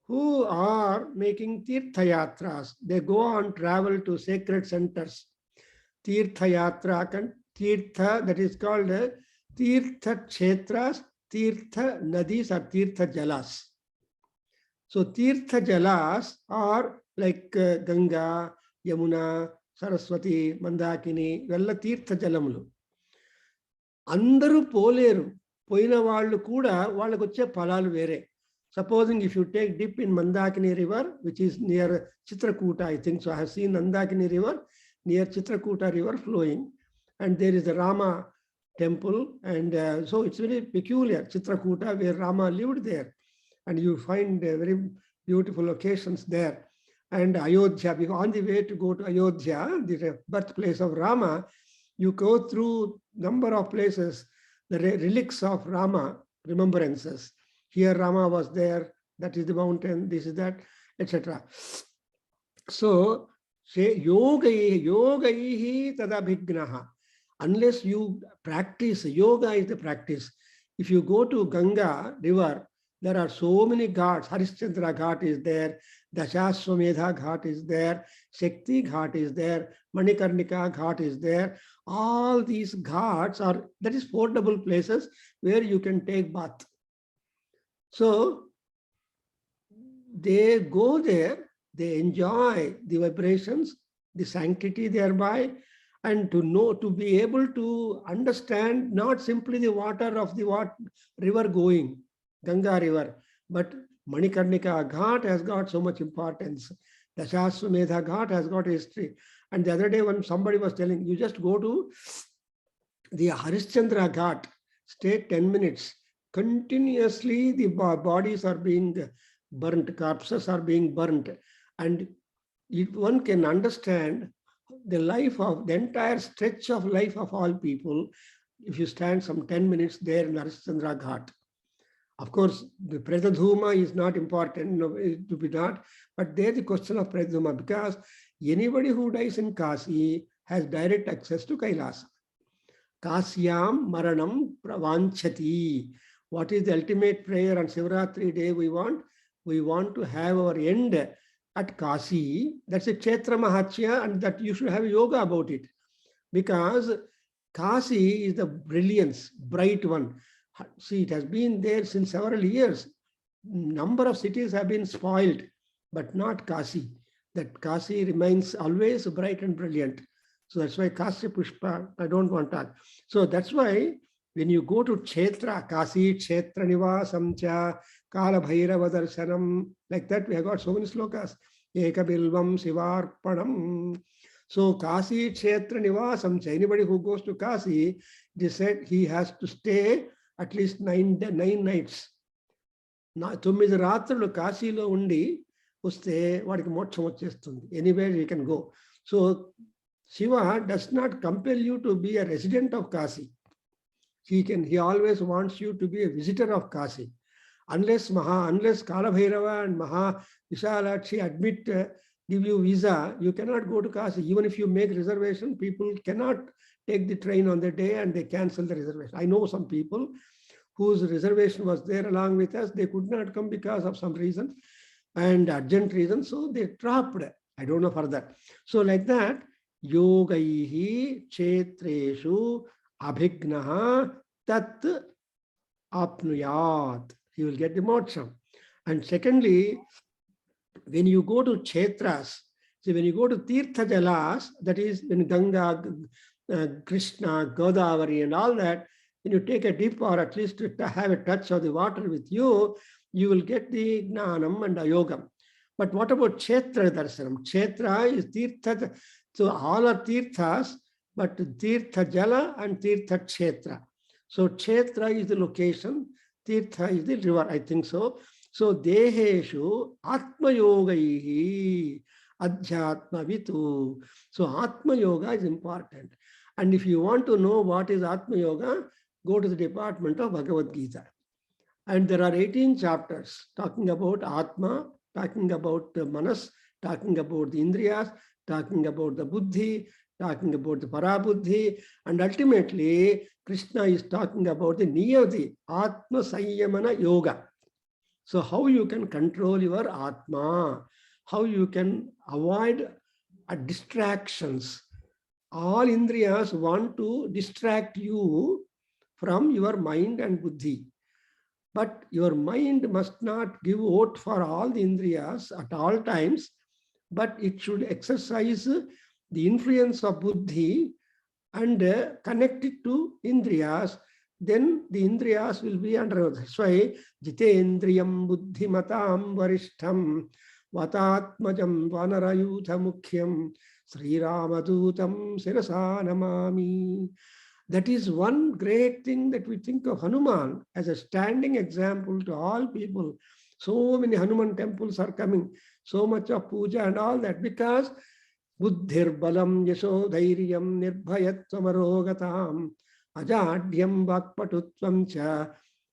who are making Tirtha Yatras. They go on travel to sacred centers. Tirtha Yatra, Tirtha, that is called Tirtha Kshetras, Tirtha Nadis or Tirtha Jalas. So Tirtha Jalas are like Ganga, Yamuna, Saraswati, Mandakini, Vella Tirtha Jalamulu. Andaru poleru, poina vallu kuda vallaku vache phalalu vere. Supposing if you take dip in Mandakini river, which is near Chitrakuta, I think so, I have seen Mandakini river, near Chitrakuta river flowing, and there is the Rama temple, and so it's very peculiar, Chitrakuta, where Rama lived there, and you find very beautiful locations there. And Ayodhya, because on the way to go to Ayodhya, the birthplace of Rama, you go through number of places, the relics of Rama, remembrances. Here Rama was there, that is the mountain, this is that, etc. So, say yogaihi tadabhignaha. Unless you practice, yoga is the practice. If you go to Ganga river, there are so many ghats. Harishchandra Ghat is there, Dashaswamedha Ghat is there, Shakti Ghat is there, Manikarnika Ghat is there. All these ghats are, that is portable places where you can take bath. So they go there, they enjoy the vibrations, the sanctity thereby, and to know, to be able to understand not simply the water of the river going, Ganga river, but Manikarnika Ghat has got so much importance. Dashaswamedha Ghat has got history. And the other day when somebody was telling, you just go to the Harishchandra Ghat, stay 10 minutes, continuously the bodies are being burnt, corpses are being burnt, and if one can understand the life of the entire stretch of life of all people if you stand some 10 minutes there in Harishchandra Ghat. Of course, the Pradhuma is not important, no, to be not, but there the question of Pradhuma, because anybody who dies in Kasi has direct access to Kailasa. Kasyam Maranam Pravanchati. What is the ultimate prayer on Shivaratri day we want? We want to have our end at Kasi. That's a Kshetra Mahatya, and that you should have yoga about it. Because Kasi is the brilliance, bright one. See, it has been there since several years. Number of cities have been spoiled, but not Kasi. That Kasi remains always bright and brilliant. So that's why Kasi Pushpa, I don't want to talk. So that's why when you go to Kshetra, Kasi, Kshetra Nivasam cha, Kala Bhairava Darshanam, like that, we have got so many slokas. Eka Bilvam Sivarpanam. So Kasi, Kshetra Nivasam cha, anybody who goes to Kasi, they said he has to stay at least 9 nights. 9 రాత్రులు కాశీలో ఉండి వస్తే వాడికి మోక్షం వచ్చేస్తుంది. Anywhere you can go. So Shiva does not compel you to be a resident of Kasi. He always wants you to be a visitor of Kasi. Unless Kalabhairava and Maha Vishalakshi give you visa, you cannot go to Kasi. Even if you make reservation, people cannot take the train on the day and they cancel the reservation. I know some people whose reservation was there along with us. They could not come because of some reason and urgent reason. So they dropped. I don't know further. So like that, yogaihi kshetreshu abhignaha tat apnuyat. He will get the moksha. And secondly, when you go to kshetras, see, when you go to tirtha jalas, that is when Ganga, Krishna, Godavari and all that, when you take a dip or at least to have a touch of the water with you, you will get the gnanam and ayogam. But what about kshetra darshanam? Kshetra is tirtha. So all are tirthas, but tirtha jala and tirtha kshetra. So kshetra is the location, tirtha is the river, I think so. So deheshu atma yogaihi adhyatma vitu. So atma yoga is important. And if you want to know what is atma yoga, go to the department of Bhagavad Gita. And there are 18 chapters talking about atma, talking about the manas, talking about the indriyas, talking about the buddhi, talking about the parabuddhi, and ultimately Krishna is talking about the niyati, atma sanyamana yoga. So how you can control your atma, how you can avoid distractions. All indriyas want to distract you from your mind and buddhi. But your mind must not give vote for all the indriyas at all times, but it should exercise the influence of buddhi and connect it to indriyas. Then the indriyas will be under. That's why jitendriyam buddhimatam varishtham vatatmajam vanarayutha mukhyam Sri Ramadutam sirasa namami. That is one great thing that we think of Hanuman as a standing example to all people. So many Hanuman temples are coming, so much of puja and all that, because buddhir balam yasho dhairyam nirbhayatvam arogatam ajadhyam vakpatutvam cha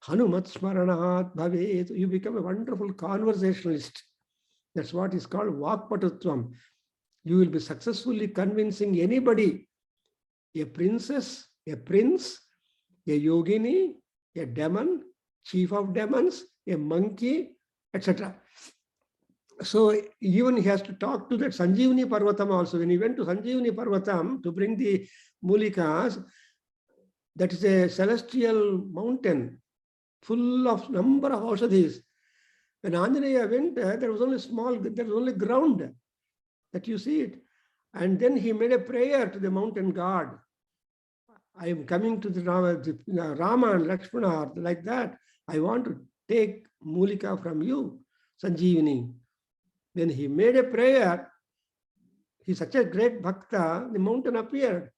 hanumat smaranat bhavet. You become a wonderful conversationalist. That's what is called vakpatutvam. You will be successfully convincing anybody, a princess, a prince, a yogini, a demon, chief of demons, a monkey, etc. So even he has to talk to that Sanjeevani Parvatam also. When he went to Sanjeevani Parvatam to bring the Mulikas, that is a celestial mountain full of number of aushadhis. When Anjaneya went, there was only ground that you see it. And then he made a prayer to the mountain god. I am coming to the Rama and Lakshmana, like that. I want to take Mulika from you, Sanjeevani. When he made a prayer, he's such a great bhakta, the mountain appeared.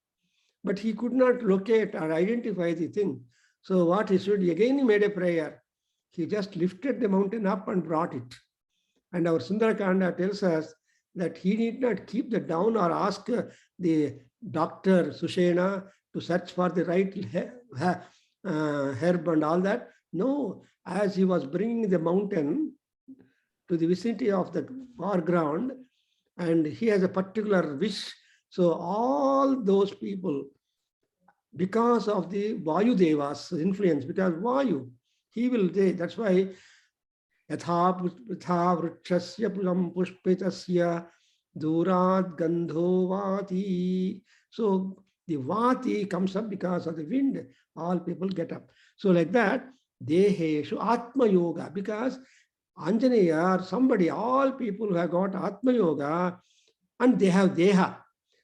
But he could not locate or identify the thing. So what he should, again he made a prayer. He just lifted the mountain up and brought it. And our Sundarakanda tells us that he need not keep the down or ask the doctor Sushena to search for the right herb and all that. No, as he was bringing the mountain to the vicinity of the foreground, and he has a particular wish. So all those people, because of the Vayu Deva's influence, because Vayu, he will, that's why Yatha vrikshasya pushpitasya durad gandho vati. So the vati comes up because of the wind. All people get up. So like that, deheshu atma yoga, because Anjaneya or somebody, all people who have got atma yoga and they have deha.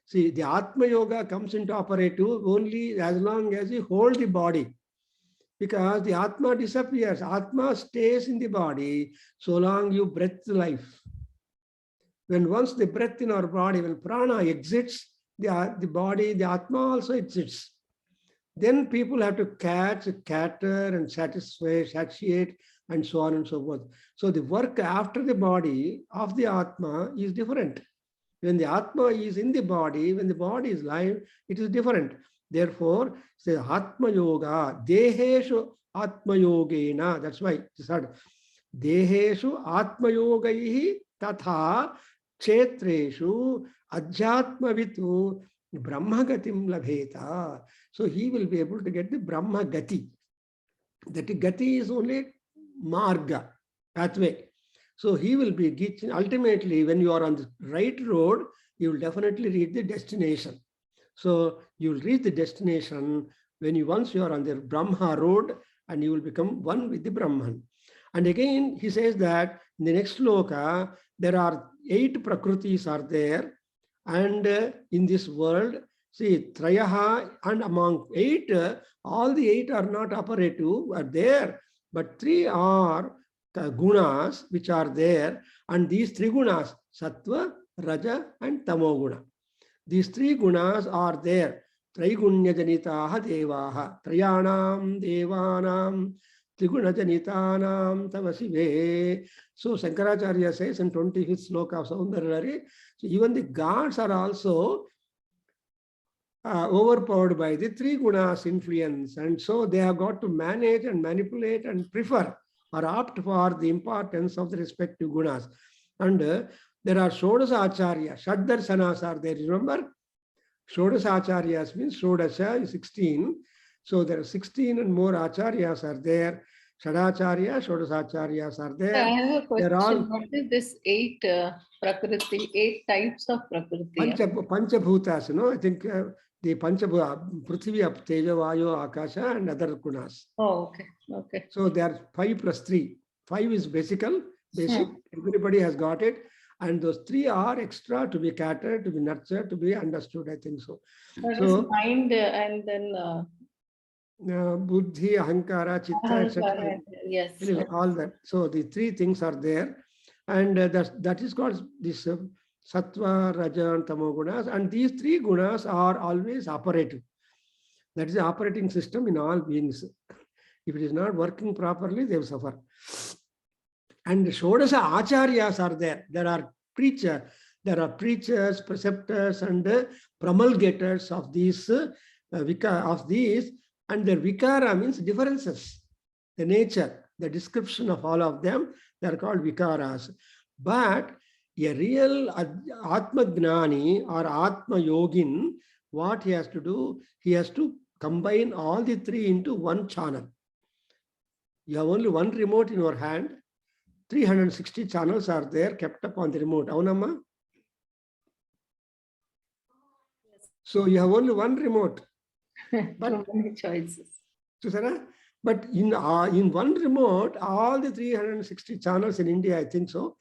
See, the atma yoga comes into operative only as long as you hold the body. Because the atma disappears. Atma stays in the body so long you breathe life. When once the breath in our body, when prana exits, the body, the atma also exits. Then people have to catch, cater and satisfy, satiate and so on and so forth. So the work after the body of the atma is different. When the atma is in the body, when the body is live, it is different. Therefore, say atma yoga, deheshu Atmayogena. That's why it's said, Deheshu Atmayogaihi Tatha Kshetreshu Adhyatmavitu Brahmagatim Labheta. So he will be able to get the Brahmagati. That Gati is only Marga, pathway. So he will be ultimately, when you are on the right road, you will definitely reach the destination. So you will reach the destination when once you are on the Brahma road, and you will become one with the Brahman. And again, he says that in the next sloka, there are 8 prakritis are there. And in this world, see, Trayaha, and among 8, all the 8 are not operative, are there, but 3 are gunas which are there. And these 3 gunas, Sattva, Raja, and Tamoguna. These 3 gunas are there. Traigunya janitaha devaha, Trayanam devanam, Triguna janitanam tavasive. So Shankaracharya says in 25th sloka of Saundarya, so even the gods are also overpowered by the 3 gunas influence. And so they have got to manage and manipulate and prefer or opt for the importance of the respective gunas. And there are Shodasa Acharya, Shaddarsanas are there. Remember? Shodasa Acharyas means Shodasa is 16. So there are 16 and more Acharyas are there. Shadacharya, Shodasacharyas are there. I have a question. All, what is this 8 prakriti, 8 types of prakriti? Panchabhutas, you know, I think the Panchabhuta, Prithvi, Teja, Vayu, Akasha, and other gunas. Oh, okay. Okay. So there are 5 plus 3. 5 is basic. Everybody has got it. And those 3 are extra to be catered, to be nurtured, to be understood, I think so. That so is mind and then Buddhi, Ahankara, Chitta, etc. Yes. Anyway, all that. So the 3 things are there. And that is called this Sattva, Raja, and Tamogunas. And these 3 gunas are always operative. That is the operating system in all beings. If it is not working properly, they will suffer. And Shodasa Acharyas are there. There are preachers, preceptors, and promulgators of these, and their vikara means differences, the nature, the description of all of them, they are called vikaras. But a real Atma Gnani or Atma Yogin, what he has to do, he has to combine all the 3 into one channel. You have only one remote in your hand. 360 channels are there kept up on the remote. Aunamma? So you have only one remote. But too many choices. But in one remote, all the 360 channels in India, I think so,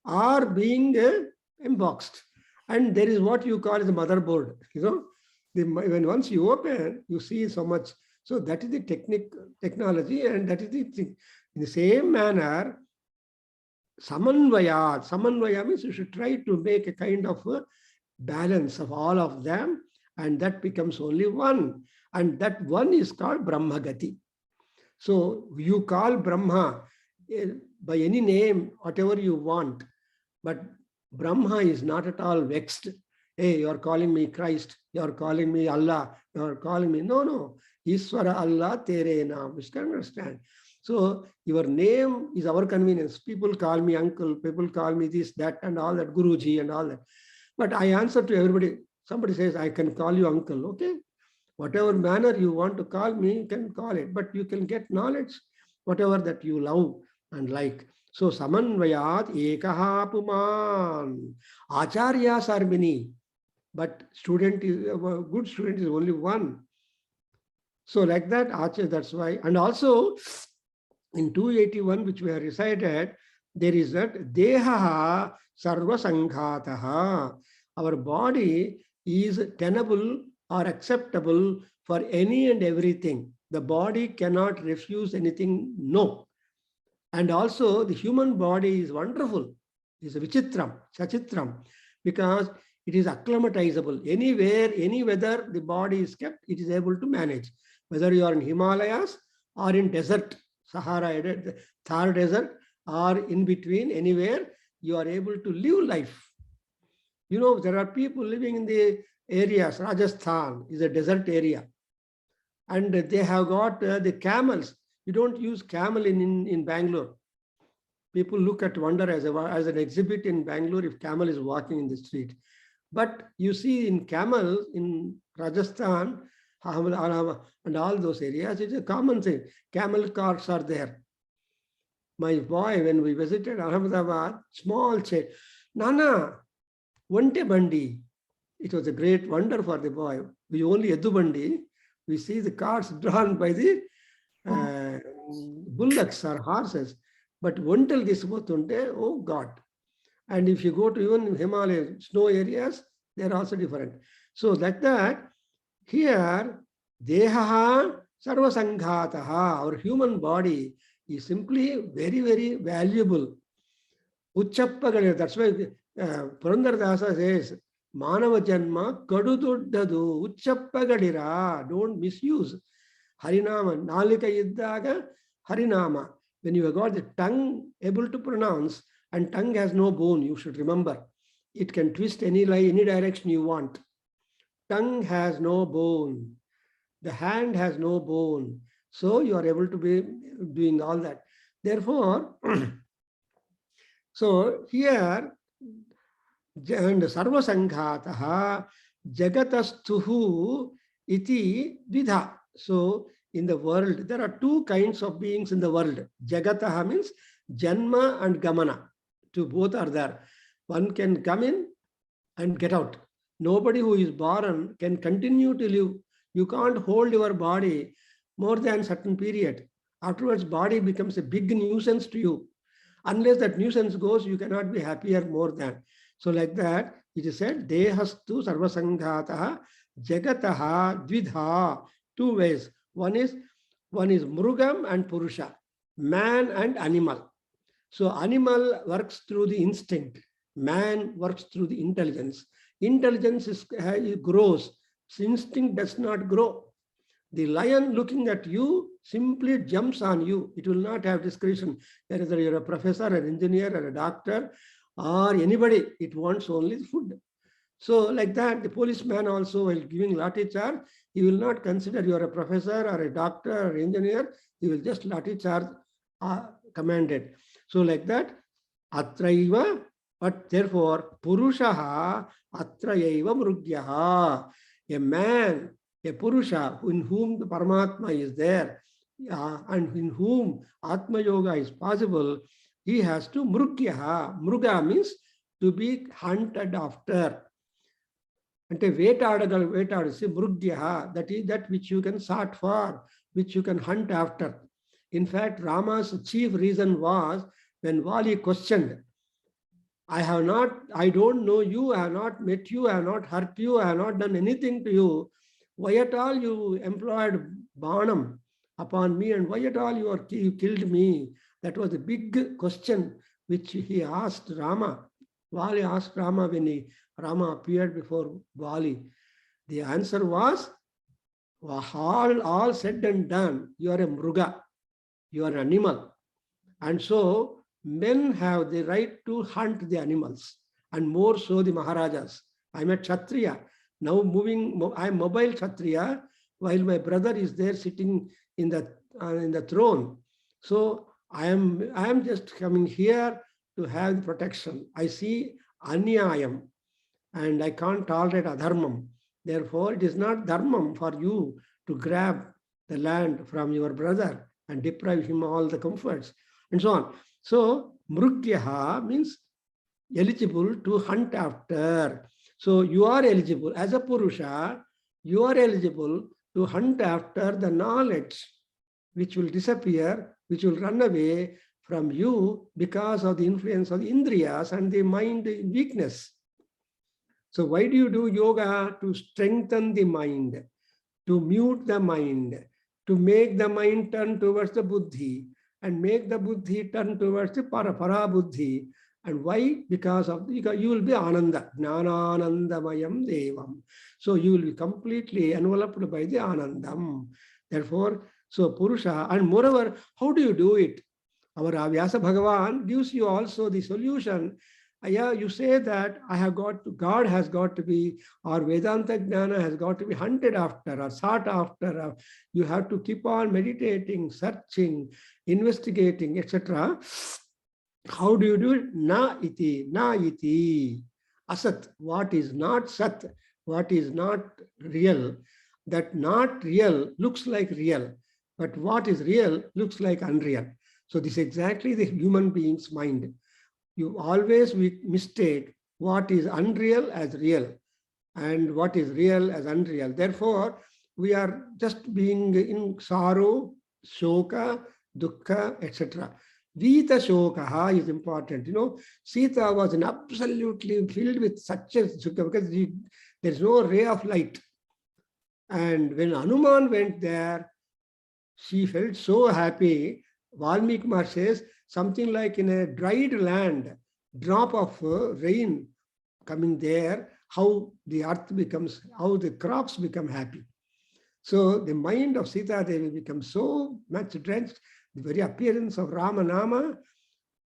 are being emboxed. And there is what you call as a motherboard. You know, when once you open, you see so much. So that is the technology, and that is the thing. In the same manner, Samanvaya means you should try to make a kind of a balance of all of them, and that becomes only one. And that one is called Brahmagati. So you call Brahma by any name, whatever you want, but Brahma is not at all vexed. Hey, you are calling me Christ, you are calling me Allah, you are calling me, no. Iswara Allah tere naam. You can understand. So your name is our convenience. People call me uncle, people call me this, that, and all that, Guruji and all that. But I answer to everybody. Somebody says, I can call you uncle. Okay. Whatever manner you want to call me, you can call it. But you can get knowledge, whatever that you love and like. So Samanvayat Ekaha Puman. Acharyas are many. But a good student is only one. So like that, that's why. And also, in 281, which we have recited, there is that Deha Sarva Sanghataha. Our body is tenable or acceptable for any and everything. The body cannot refuse anything, no. And also, the human body is wonderful. It's a vichitram, sachitram, because it is acclimatizable. Anywhere, any weather, the body is kept, it is able to manage. Whether you are in Himalayas or in desert, Sahara, Thar desert, or in between, anywhere, you are able to live life. You know, there are people living in the areas. Rajasthan is a desert area. And they have got the camels. You don't use camel in Bangalore. People look at wonder as an exhibit in Bangalore if camel is walking in the street. But you see in camel in Rajasthan and all those areas, it's a common thing. Camel carts are there. My boy, when we visited Ahmedabad, small child, Nana, Vante Bandi. It was a great wonder for the boy. We only Edu Bandi. We see the carts drawn by the bullocks or horses. But until this Vatunte, oh God. And if you go to even Himalaya snow areas, they're also different. So like that, here, Deha Sarva Sanghataha, our human body is simply very, very valuable. Uchappagadira, that's why Purandaradasa says, Manava Janma Kadududdadu Uchappagadira, don't misuse. Harinama, Nalika Iddaga, Harinama. When you have got the tongue able to pronounce, and tongue has no bone, you should remember. It can twist any direction you want. Tongue has no bone. The hand has no bone. So you are able to be doing all that. Therefore, so here, and Sarva Sanghataha Jagatastuhu iti vidha. So in the world, there are two kinds of beings in the world. Jagataha means Janma and Gamana. Two both are there. One can come in and get out. Nobody who is born can continue to live. You can't hold your body more than a certain period. Afterwards, body becomes a big nuisance to you. Unless that nuisance goes, you cannot be happier more than. So like that, it is said, Dehastu Sarvasanghataha Jagataha Dvidha. Two ways. One is Mrugam and Purusha, man and animal. So animal works through the instinct. Man works through the intelligence. Intelligence grows. Instinct does not grow. The lion looking at you simply jumps on you. It will not have discretion. Whether you're a professor, an engineer, or a doctor, or anybody, it wants only food. So like that, the policeman also, while giving lathi charge, he will not consider you are a professor or a doctor or engineer. He will just lathi charge commanded. So like that, atraiva, but therefore, purushaha atrayaiva mrugyaha. A man, a purusha in whom the Paramatma is there, and in whom Atma Yoga is possible, he has to mrugyaha. Mruga means to be hunted after. Ante vetadu say mrugyaha, that is that which you can sought for, which you can hunt after. In fact, Rama's chief reason was when Vali questioned, I don't know you, I have not met you, I have not hurt you, I have not done anything to you. Why at all you employed Banam upon me, and why at all you killed me? That was a big question which he asked Rama. Vali asked Rama when Rama appeared before Vali. The answer was, all said and done, you are a mruga, you are an animal. And so men have the right to hunt the animals, and more so the Maharajas. I'm a Kshatriya. Now I'm mobile Kshatriya, while my brother is there sitting in the throne. So I am just coming here to have the protection. I see anyayam, and I can't tolerate adharmam. Therefore, it is not dharmam for you to grab the land from your brother and deprive him all the comforts, and so on. So, mrugyaha means eligible to hunt after. So, you are eligible, as a Purusha, you are eligible to hunt after the knowledge which will disappear, which will run away from you because of the influence of the Indriyas and the mind weakness. So, why do you do yoga? To strengthen the mind, to mute the mind, to make the mind turn towards the buddhi, and make the buddhi turn towards the para buddhi. And why? Because you will be ananda, jnananandamayam devam. So you will be completely enveloped by the anandam. Therefore, so Purusha, and moreover, how do you do it? Our Vyasa Bhagavan gives you also the solution. Yeah, you say that I have got to, God has got to be, or Vedanta Jnana has got to be hunted after or sought after. Or you have to keep on meditating, searching, investigating, etc. How do you do it? Na iti, na iti. Asat, what is not sat, what is not real. That not real looks like real, but what is real looks like unreal. So this is exactly the human being's mind. You always mistake what is unreal as real and what is real as unreal. Therefore, we are just being in sorrow, shoka, dukkha, etc. Vita shokaha is important. You know, Sita was an absolutely filled with such a sukha because there's no ray of light. And when Hanuman went there, she felt so happy. Valmiki Maharaj says something like in a dried land, drop of rain coming there, how the earth becomes, how the crops become happy. So the mind of Sita Devi becomes so much drenched, the very appearance of Ramanama,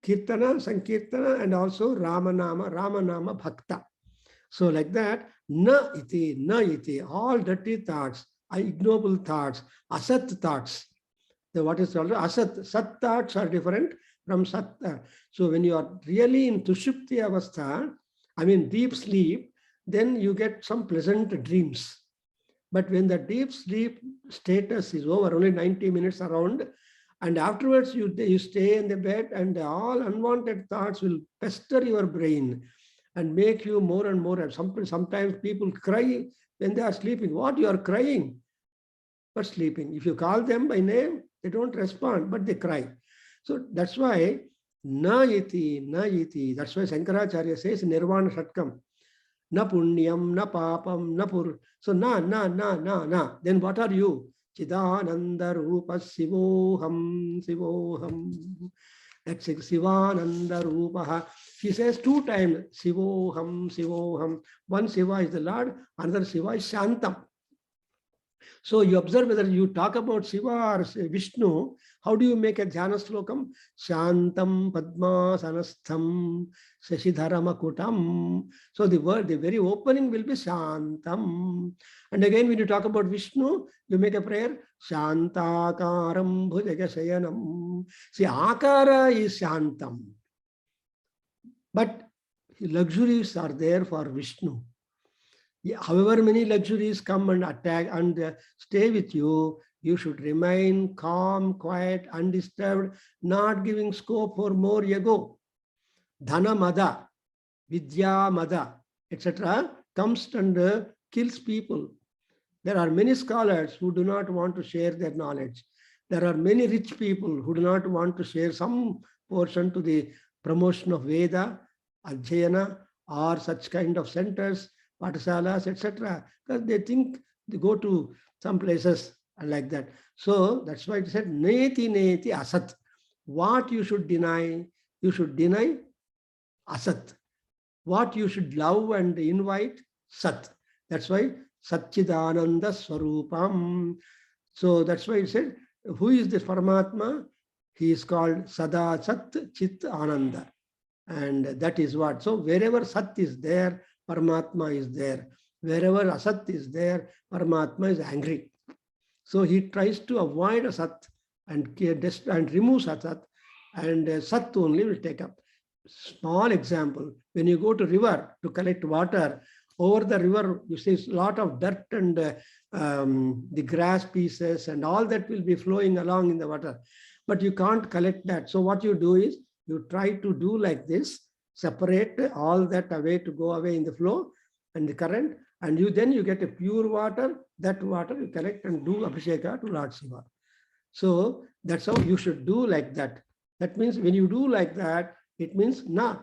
Kirtana, Sankirtana, and also Ramanama Bhakta. So like that, na iti, all dirty thoughts, ignoble thoughts, asat thoughts. The what is called asat, sat thoughts are different from sat. So when you are really in tushupti avastha, I mean deep sleep, then you get some pleasant dreams. But when the deep sleep status is over, only 90 minutes around, and afterwards you stay in the bed and all unwanted thoughts will pester your brain and make you more and more. Sometimes people cry when they are sleeping. What, you are crying? But sleeping. If you call them by name, they don't respond, but they cry. So that's why na iti, na iti. That's why Shankaracharya says Nirvana Shatkam. Na punyam, na papam, na pur. So na. Then what are you? Chidananda Rupa Sivoham, Sivoham. That's Sivananda Rupaha. She says 2 times Sivoham, Sivoham. One Siva is the Lord, another Siva is Shantam. So you observe whether you talk about Shiva or Vishnu, how do you make a Dhyana slokam? Shantam Padmasanastham Shashidharamakutam. So the word, the very opening will be Shantam. And again, when you talk about Vishnu, you make a prayer, Shantakaram Bhujagashayanam. See, Akara is Shantam. But luxuries are there for Vishnu. However many luxuries come and attack and stay with you, you should remain calm, quiet, undisturbed, not giving scope for more ego. Dhana mada, vidya mada, etc. comes and kills people. There are many scholars who do not want to share their knowledge. There are many rich people who do not want to share some portion to the promotion of Veda, Adhyayana, or such kind of centers, Patasalas, etc. Because they think they go to some places and like that. So that's why it said, neti asat. What you should deny asat. What you should love and invite, sat. That's why Satchidananda Swarupam. So that's why it said, who is the Paramatma? He is called Sada Sat Chit Ananda. And that is what. So wherever Sat is there, Paramatma is there. Wherever Asat is there, Paramatma is angry. So he tries to avoid Asat and remove Asat, and Sat only will take up. Small example, when you go to river to collect water, over the river, you see a lot of dirt and the grass pieces and all that will be flowing along in the water. But you can't collect that. So what you do is, you try to do like this, separate all that away to go away in the flow and the current, and then you get a pure water. That water you collect and do Abhisheka to Lord Shiva. So that's how you should do like that. That means when you do like that, it means na.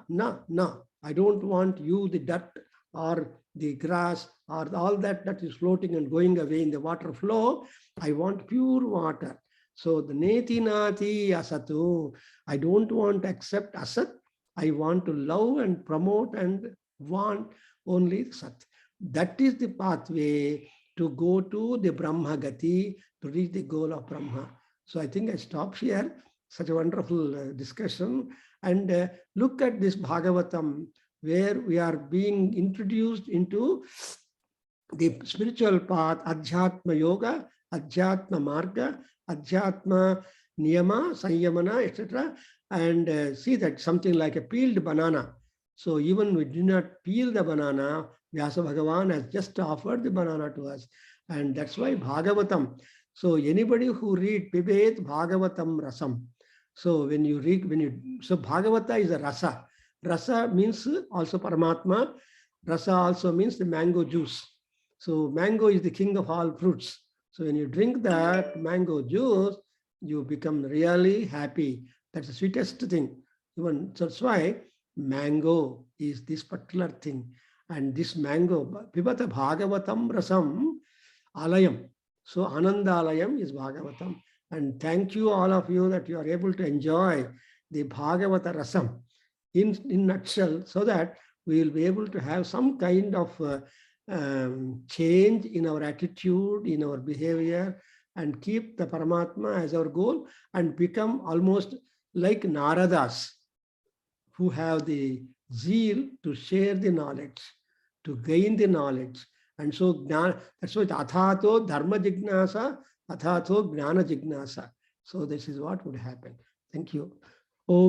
I don't want you, the dirt or the grass or all that is floating and going away in the water flow. I want pure water. So the neti nati asatu. I don't want to accept asat. I want to love and promote and want only sat. That is the pathway to go to the Brahma Gati, to reach the goal of Brahma. So I think I stop here. Such a wonderful discussion. And look at this Bhagavatam, where we are being introduced into the spiritual path, Adhyatma Yoga, Adhyatma Marga, Adhyatma Niyama, Sanyamana, etc. And see that something like a peeled banana. So even we do not peel the banana, Vyasa Bhagavan has just offered the banana to us. And that's why Bhagavatam. So anybody who read Pibet Bhagavatam Rasam. So when you read, so Bhagavata is a rasa. Rasa means also Paramatma. Rasa also means the mango juice. So mango is the king of all fruits. So when you drink that mango juice, you become really happy. That's the sweetest thing. Even that's why mango is this particular thing. And this mango, Pibata Bhagavatam Rasam Alayam. So Anandalayam is Bhagavatam. And thank you all of you that you are able to enjoy the Bhagavata Rasam in nutshell, so that we will be able to have some kind of change in our attitude, in our behavior, and keep the Paramatma as our goal and become almost like Naradas, who have the zeal to share the knowledge, to gain the knowledge. And so that's why Athato Dharma Jignasa, Athato Jnana Jignasa. So this is what would happen. Thank you. Om